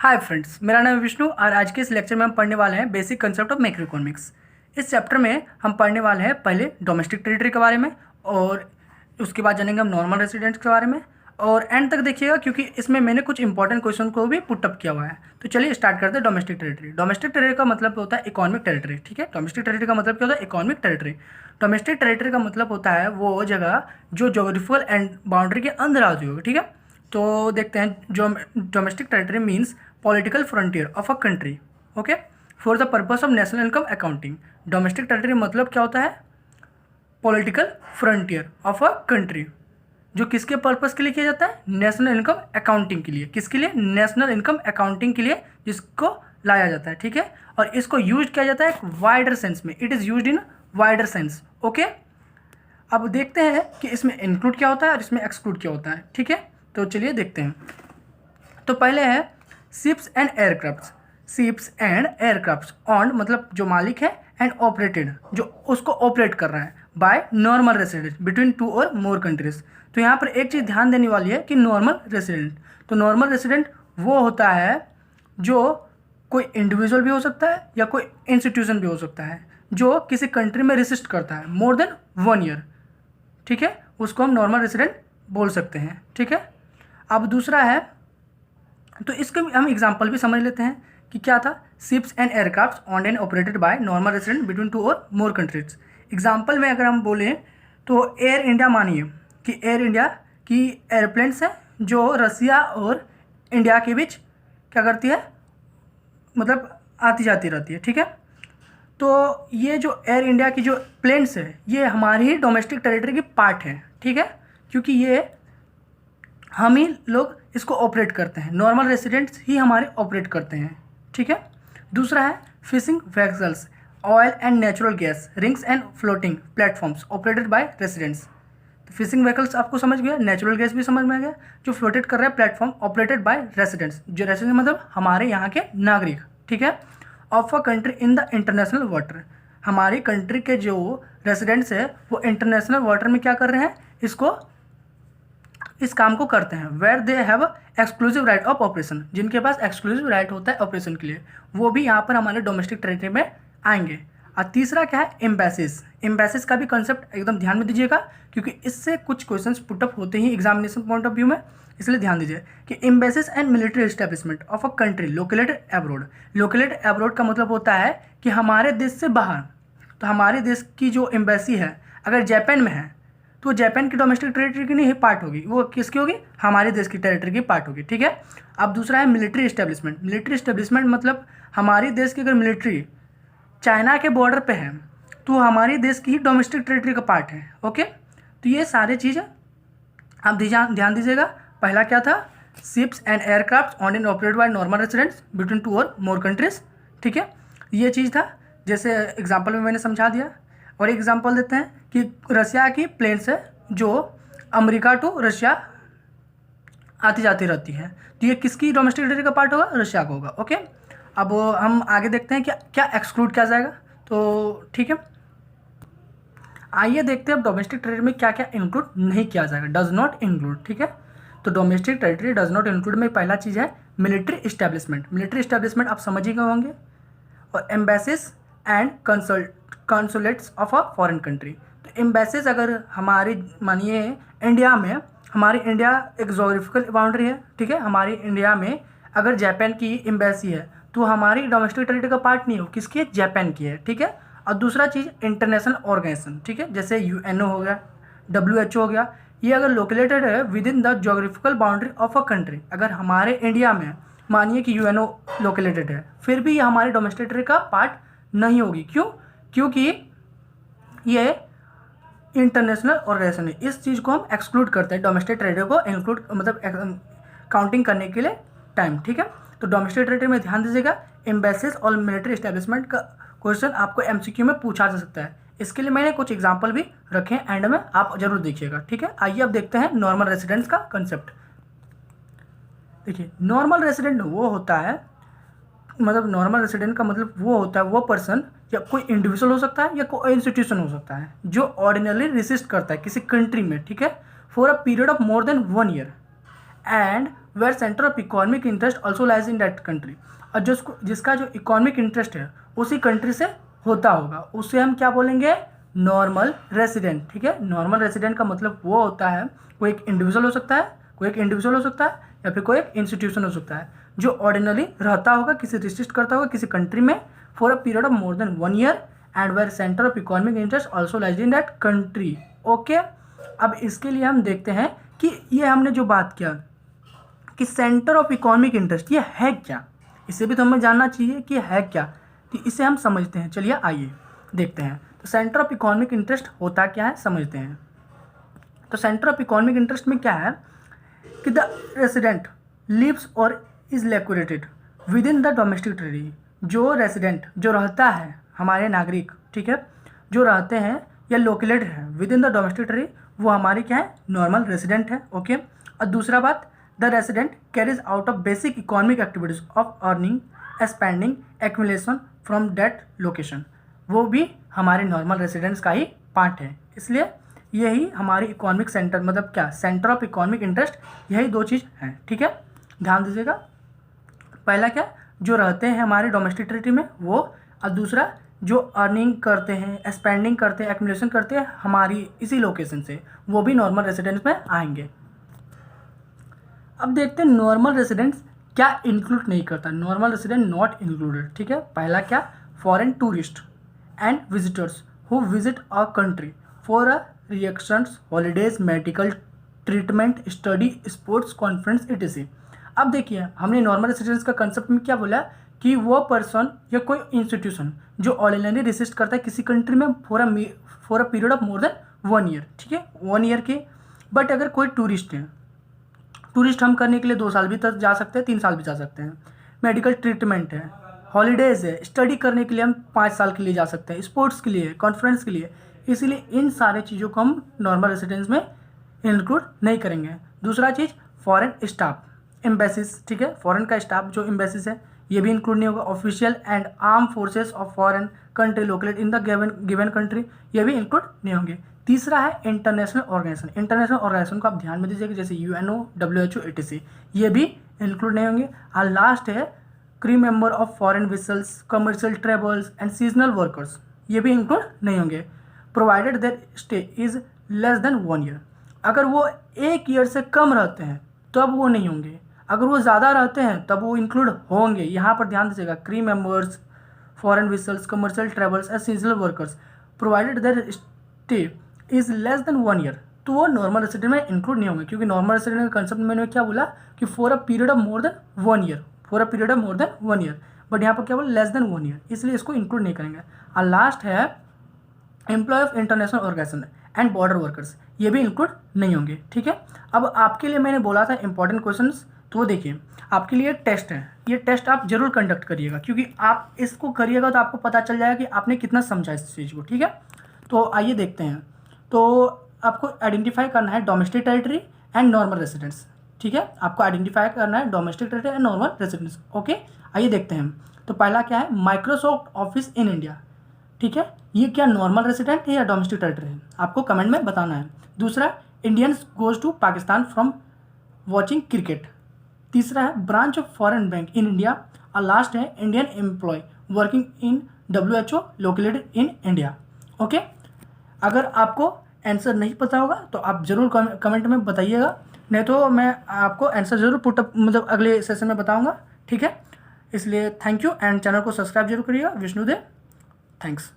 Hi friends, मेरा नाम है विष्णु और आज के इस लेक्चर में हम पढ़ने वाले हैं basic concept of macro economics. इस चैप्टर में हम पढ़ने वाले हैं पहले डोमेस्टिक टेरिटरी के बारे में और उसके बाद जानेंगे हम नॉर्मल रेसिडेंट्स के बारे में और एंड तक देखिएगा क्योंकि इसमें मैंने कुछ इंपॉर्टेंट क्वेश्चन को भी पुटअप किया हुआ है। तो चलिए स्टार्ट करते हैं। Domestic territory. डोमेस्टिक टेरिटरी का मतलब होता है इकोनॉमिक टेरिटरी। ठीक है, डोमेस्टिक टेरिटरी का मतलब क्या होता है? Economic territory. डोमेस्टिक टेरिटरी का मतलब होता है वो जगह जो ज्योग्राफिकल एंड बाउंड्री के अंदर आ जाएगी। ठीक है, तो देखते हैं। जो domestic territory means political frontier of a country, okay, for the purpose of national income accounting. Domestic territory मतलब क्या होता है? Political frontier of a country, जो किसके पर्पस के लिए किया जाता है? नेशनल इनकम अकाउंटिंग के लिए। किसके लिए? नेशनल इनकम अकाउंटिंग के लिए, जिसको लाया जाता है। ठीक है, और इसको यूज किया जाता है एक वाइडर सेंस में। It is used in wider sense. Okay, अब देखते हैं कि इसमें इंक्लूड क्या होता है और इसमें एक्सक्लूड क्या होता है। ठीक है, तो चलिए देखते हैं। तो पहले है ships and aircrafts. Ships and aircrafts on मतलब जो मालिक है, एंड ऑपरेटेड जो उसको ऑपरेट कर रहा है, by normal resident between two और मोर कंट्रीज। तो यहाँ पर एक चीज़ ध्यान देने वाली है कि नॉर्मल रेसिडेंट, तो नॉर्मल रेसिडेंट वो होता है जो कोई इंडिविजुअल भी हो सकता है या कोई इंस्टीट्यूशन भी हो सकता है जो किसी कंट्री में रेसिस्ट करता है मोर देन 1 ईयर। ठीक है, उसको हम नॉर्मल रेसिडेंट बोल सकते हैं। ठीक है, अब दूसरा है, तो इसके हम एग्जांपल भी समझ लेते हैं कि क्या था। Ships and aircraft on and operated by normal resident between two और मोर कंट्रीज। एग्जांपल में अगर हम बोलें तो एयर इंडिया, मानिए कि एयर इंडिया की एयरप्लेन्स हैं जो रसिया और इंडिया के बीच क्या करती है, मतलब आती जाती रहती है। ठीक है, तो ये जो एयर इंडिया की जो प्लेन्स है ये हमारी ही डोमेस्टिक टेरिटरी की पार्ट है। ठीक है, क्योंकि ये हम ही लोग इसको ऑपरेट करते हैं, नॉर्मल रेसिडेंट्स ही हमारे ऑपरेट करते हैं। ठीक है, दूसरा है fishing vessels, oil and natural gas rings and floating platforms operated by residents. तो फिशिंग व्हीकल्स आपको समझ गया, नेचुरल गैस भी समझ में आ गया, जो फ्लोटेड कर रहे हैं प्लेटफॉर्म ऑपरेटेड बाय रेसिडेंट्स, जो रेसिडेंट मतलब हमारे यहाँ के नागरिक। ठीक है, of a country in the international water, हमारी कंट्री के जो रेसिडेंट्स है वो इंटरनेशनल वाटर में क्या कर रहे हैं, इस काम को करते हैं। Where they have exclusive right of operation, जिनके पास एक्सक्लूसिव राइट होता है ऑपरेशन के लिए, वो भी यहाँ पर हमारे डोमेस्टिक टेरिटरी में आएंगे। और तीसरा क्या है? एम्बेसीज। एम्बेसीज का भी कंसेप्ट एकदम ध्यान में दीजिएगा क्योंकि इससे कुछ क्वेश्चंस पुटअप होते ही एग्जामिनेशन पॉइंट ऑफ व्यू में, इसलिए ध्यान दीजिए कि embassies and military establishment of a country located abroad. Located abroad का मतलब होता है कि हमारे देश से बाहर। तो हमारे देश की जो एम्बेसी है अगर जापान में है तो जापान की डोमेस्टिक टेरिटरी की नहीं पार्ट होगी, वो किसकी होगी? हमारे देश की टेरिटरी की पार्ट होगी। ठीक है, अब दूसरा है मिलिट्री एस्टेब्लिशमेंट। मिलिट्री एस्टेब्लिशमेंट मतलब हमारी देश की अगर मिलिट्री चाइना के बॉर्डर पे है तो हमारे देश की ही डोमेस्टिक टेरिटरी का पार्ट है। ओके, तो ये सारे चीज़ें आप ध्यान दीजिएगा। पहला क्या था? Ships and aircraft on and operated by normal residents between two और मोर कंट्रीज। ठीक है, ये चीज़ था, जैसे एग्जाम्पल में मैंने समझा दिया। और एग्जांपल देते हैं कि रसिया की प्लेन्स है जो अमेरिका टू रशिया आती जाती रहती है, तो ये किसकी डोमेस्टिक टेरिटरी का पार्ट होगा? रशिया का होगा। ओके, अब हम आगे देखते हैं क्या क्या एक्सक्लूड किया जाएगा। तो ठीक है, आइए देखते हैं अब डोमेस्टिक टेरिटरी में क्या क्या इंक्लूड नहीं किया जाएगा, डज नॉट इंक्लूड। ठीक है, तो domestic territory does not include में पहला चीज़ है मिलिट्री इस्टेब्लिशमेंट। मिलिट्री इस्टेब्लिशमेंट आप समझ ही गए होंगे। और embassies and consulates of a foreign country. तो एम्बेसीज अगर हमारी, मानिए इंडिया में, हमारी इंडिया एक जोग्राफिकल बाउंड्री है। ठीक है, हमारी इंडिया में अगर जापान की एम्बेसी है तो हमारी डोमेस्टिक टेरिटरी का पार्ट नहीं हो, किसकी है? जापान की है। ठीक है, और दूसरा चीज़ इंटरनेशनल ऑर्गेनाइजेशन। ठीक है, जैसे यूएनओ हो गया, WHO हो गया, ये अगर लोकेटेड है with in the geographical boundary of a country, अगर हमारे इंडिया में मानिए कि यूएनओ लोकेटेड है, फिर भी ये हमारे डोमेस्टिक टेरिटरी का पार्ट नहीं होगी। क्यों? क्योंकि ये इंटरनेशनल ऑर्गेनाइजेशन है। इस चीज़ को हम एक्सक्लूड करते हैं डोमेस्टिक टेरिटरी को इंक्लूड, मतलब काउंटिंग करने के लिए टाइम। ठीक है, तो डोमेस्टिक टेरिटरी में ध्यान दीजिएगा। एम्बेसीज और मिलिट्री एस्टेब्लिशमेंट का क्वेश्चन आपको MCQ में पूछा जा सकता है। इसके लिए मैंने कुछ एग्जाम्पल भी रखे हैं, एंड में आप जरूर देखिएगा। ठीक है, आइए अब देखते हैं नॉर्मल रेसिडेंट्स का कंसेप्ट। देखिए, नॉर्मल रेसिडेंट वो होता है, मतलब नॉर्मल रेसिडेंट का मतलब वो होता है वो पर्सन, या कोई इंडिविजुअल हो सकता है या कोई इंस्टीट्यूशन हो सकता है, जो ऑर्डिनरली रेसिस्ट करता है किसी कंट्री में। ठीक है, for a period of more than 1 year and where centre of economic interest also lies in that country, और जिसका जो इकोनॉमिक इंटरेस्ट है उसी कंट्री से होता होगा, उसे हम क्या बोलेंगे, नॉर्मल रेसिडेंट। ठीक है, नॉर्मल रेसिडेंट का मतलब वो होता है, कोई एक इंडिविजुअल हो सकता है, या फिर कोई एक इंस्टीट्यूशन हो सकता है जो ऑर्डिनरी रहता होगा, किसी रिसिस्ट करता होगा किसी कंट्री में for a period of more than 1 year and where centre of economic interest also lies in that country. Okay, अब इसके लिए हम देखते हैं कि ये हमने जो बात किया कि सेंटर ऑफ इकोनॉमिक इंटरेस्ट ये है क्या, इसे भी तो हमें जानना चाहिए कि है क्या, तो इसे हम समझते हैं। चलिए आइए देखते हैं। तो सेंटर ऑफ इकोनॉमिक इंटरेस्ट होता क्या है, समझते हैं। तो सेंटर ऑफ इकोनॉमिक इंटरेस्ट में क्या है कि द रेसिडेंट लिव्स और is located with in the domestic territory, जो रेसिडेंट जो रहता है, हमारे नागरिक, ठीक है, जो रहते हैं या लोकेटेड है with in the domestic territory, वो हमारी क्या है, नॉर्मल रेसिडेंट है। ओके, और दूसरा बात, the resident carries out of basic economic activities of earning, expanding, accumulation from that location, वो भी हमारे नॉर्मल रेसिडेंट्स का ही पार्ट है। इसलिए यही हमारी इकोनॉमिक सेंटर, मतलब क्या, सेंटर ऑफ इकोनॉमिक इंटरेस्ट, यही दो चीज़ हैं। ठीक है, ध्यान दीजिएगा। पहला क्या, जो रहते हैं हमारे डोमेस्टिक टेरिटरी में वो, और दूसरा जो अर्निंग करते हैं, एक्सपेंडिंग करते हैं, एक्यूमुलेशन करते हैं हमारी इसी लोकेशन से, वो भी नॉर्मल रेसिडेंट्स में आएंगे। अब देखते हैं नॉर्मल रेसिडेंट्स क्या इंक्लूड नहीं करता, नॉर्मल रेसिडेंट नॉट इंक्लूडेड। ठीक है, पहला क्या, foreign tourist and visitors who visit a country for a reactions, holidays, medical treatment, study, sports, conference, etc। अब देखिए, हमने नॉर्मल रेसिडेंस का कंसेप्ट में क्या बोला कि वो पर्सन या कोई इंस्टीट्यूशन जो ऑर्डिनरी रेसिस्ट करता है किसी कंट्री में for a period of more than 1 year. ठीक है, 1 ईयर के, बट अगर कोई टूरिस्ट है, टूरिस्ट हम करने के लिए 2 साल भी तक जा सकते हैं, 3 साल भी जा सकते हैं, मेडिकल ट्रीटमेंट है, हॉलीडेज़ है, स्टडी करने के लिए हम 5 साल के लिए जा सकते हैं, स्पोर्ट्स के लिए, कॉन्फ्रेंस के लिए, इसीलिए इन सारे चीज़ों को हम नॉर्मल रेसिडेंस में इंक्लूड नहीं करेंगे। दूसरा चीज़, फॉरेन स्टाफ, एम्बेसीज, ठीक है, फॉरेन का स्टाफ जो एम्बेसीज है ये भी इंक्लूड नहीं होगा। Official and arm forces of foreign country located in the given country, ये भी इंक्लूड नहीं होंगे। तीसरा है इंटरनेशनल ऑर्गेनाइजेशन, इंटरनेशनल ऑर्गेनाइजेशन को आप ध्यान में दीजिएगा, जैसे UNO, WHO, etc, ये भी इंक्लूड नहीं होंगे। और लास्ट है crew member of foreign vessels, commercial travels and seasonal workers, ये भी इंक्लूड नहीं होंगे, provided their stay is less than 1 year. अगर वो 1 ईयर से कम रहते हैं तब वो नहीं होंगे, अगर वो ज़्यादा रहते हैं तब वो इंक्लूड होंगे। यहाँ पर ध्यान दीजिएगा, crew members, foreign vessels, commercial travels and seasonal workers, provided their stay is less than 1 year, तो वो नॉर्मल रेसिडेंट में इंक्लूड नहीं होंगे, क्योंकि नॉर्मल रेसिडेंट का कंसेप्ट मैंने क्या बोला कि for a period of more than 1 year, for a period of more than 1 year, but यहाँ पर क्या बोला, लेस देन 1 ईयर, इसलिए इसको इंक्लूड नहीं करेंगे। और लास्ट है employ of international organisation and border workers, ये भी इंक्लूड नहीं होंगे। ठीक है, अब आपके लिए मैंने बोला था इंपॉर्टेंट क्वेश्चंस, तो वो देखिए आपके लिए टेस्ट है, ये टेस्ट आप जरूर कंडक्ट करिएगा, क्योंकि आप इसको करिएगा तो आपको पता चल जाएगा कि आपने कितना समझा इस चीज़ को। ठीक है, तो आइए देखते हैं। तो आपको आइडेंटिफाई करना है domestic territory and normal residents. ठीक है, आपको आइडेंटिफाई करना है domestic territory and normal residents. Okay, आइए देखते हैं। तो पहला क्या है, माइक्रोसॉफ्ट ऑफिस इन इंडिया। ठीक है, ये क्या नॉर्मल रेसिडेंट है या डोमेस्टिक टेरिटरी है, आपको कमेंट में बताना है। दूसरा, Indians goes to Pakistan from watching cricket. तीसरा है branch of foreign bank in India. और लास्ट है Indian employ working in WHO located in India. Okay, अगर आपको आंसर नहीं पता होगा तो आप ज़रूर कमेंट में बताइएगा, नहीं तो मैं आपको आंसर ज़रूर पुटअप मतलब अगले सेशन में बताऊंगा। ठीक है, इसलिए थैंक यू, एंड चैनल को सब्सक्राइब जरूर करिएगा। विष्णुदेव, थैंक्स।